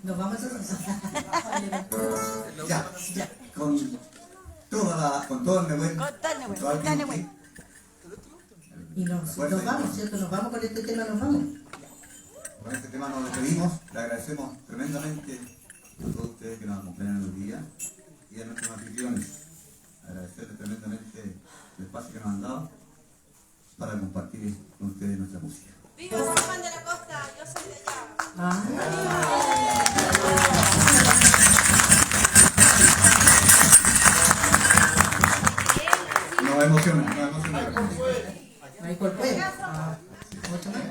Nos vamos a Ya, con todo el Nehuen, con todo el Nehuen. Y nos vamos, ¿cierto? Nos vamos con este tema, nos vamos. Con este tema nos despedimos, le agradecemos tremendamente a todos ustedes que nos acompañan hoy día y a nuestros anfitriones. Agradecerles tremendamente el espacio que nos han dado para compartir con ustedes nuestra música. ¡Viva San Juan de la Costa! Yo soy de allá. Nos emociona. Michael Puey. Mucho más.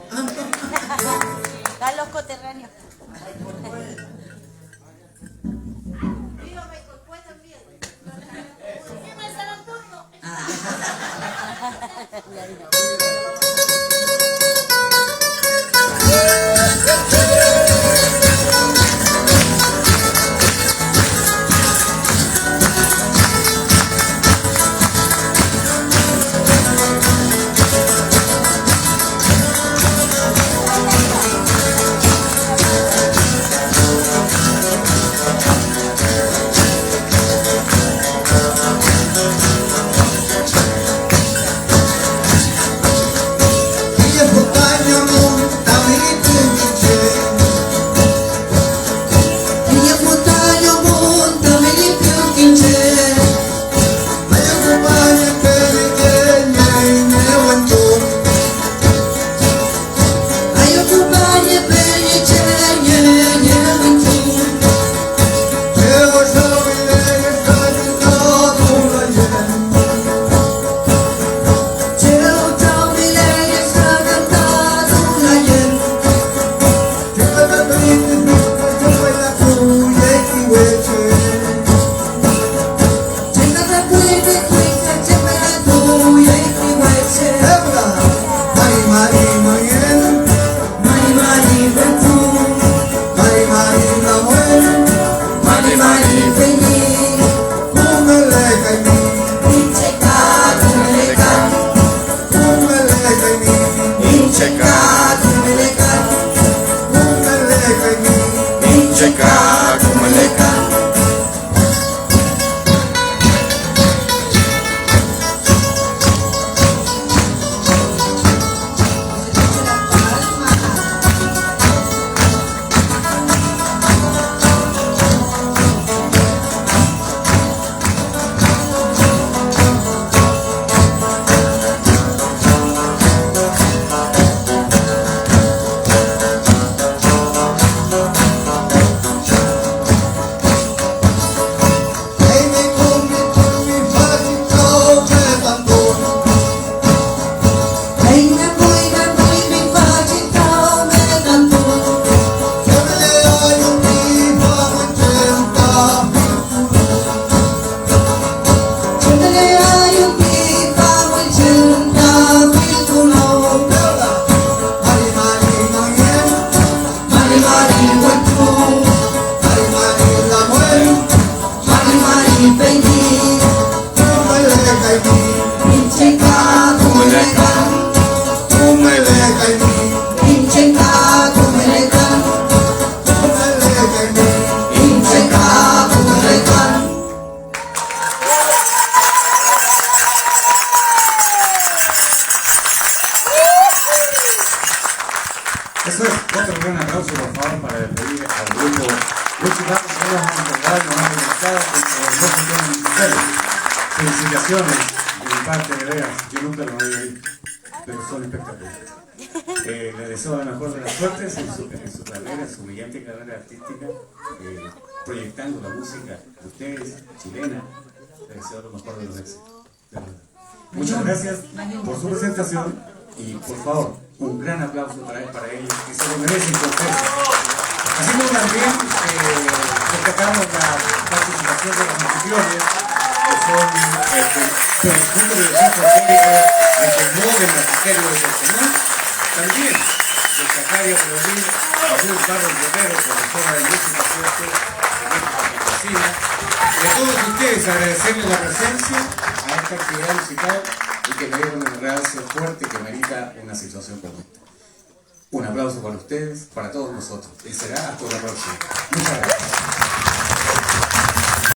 Están los coterráneos. ¡Viva Michael Puey también! ¡Viva el San Antonio! Eso es, otro gran aplauso por favor para despedir al grupo musical que nos han encontrado, nos han conectado con los dos temas musicales. Felicitaciones de mi parte, de veras, yo nunca los había visto, pero son espectaculares. Les deseo la mejor de las suertes en su carrera, en su brillante carrera artística, proyectando la música de ustedes, chilena. Les deseo lo mejor de los éxitos. Muchas gracias por su presentación. Y por favor, un gran aplauso otra vez para ellos, que se lo merecen por ustedes. Así como también destacamos la participación de los anfitriones, que son el Centro de Educación Folclórica de Colmó, del Magisterio de Personal, también destacar y aplaudir a Ruth Barros Guerrero, profesora de música fuerte de Cocina, y a todos ustedes agradecerles la presencia a esta actividad musical y que me dieron un realce fuerte que merita una situación como esta. Un aplauso para ustedes, para todos nosotros. Y será hasta la próxima. Muchas gracias.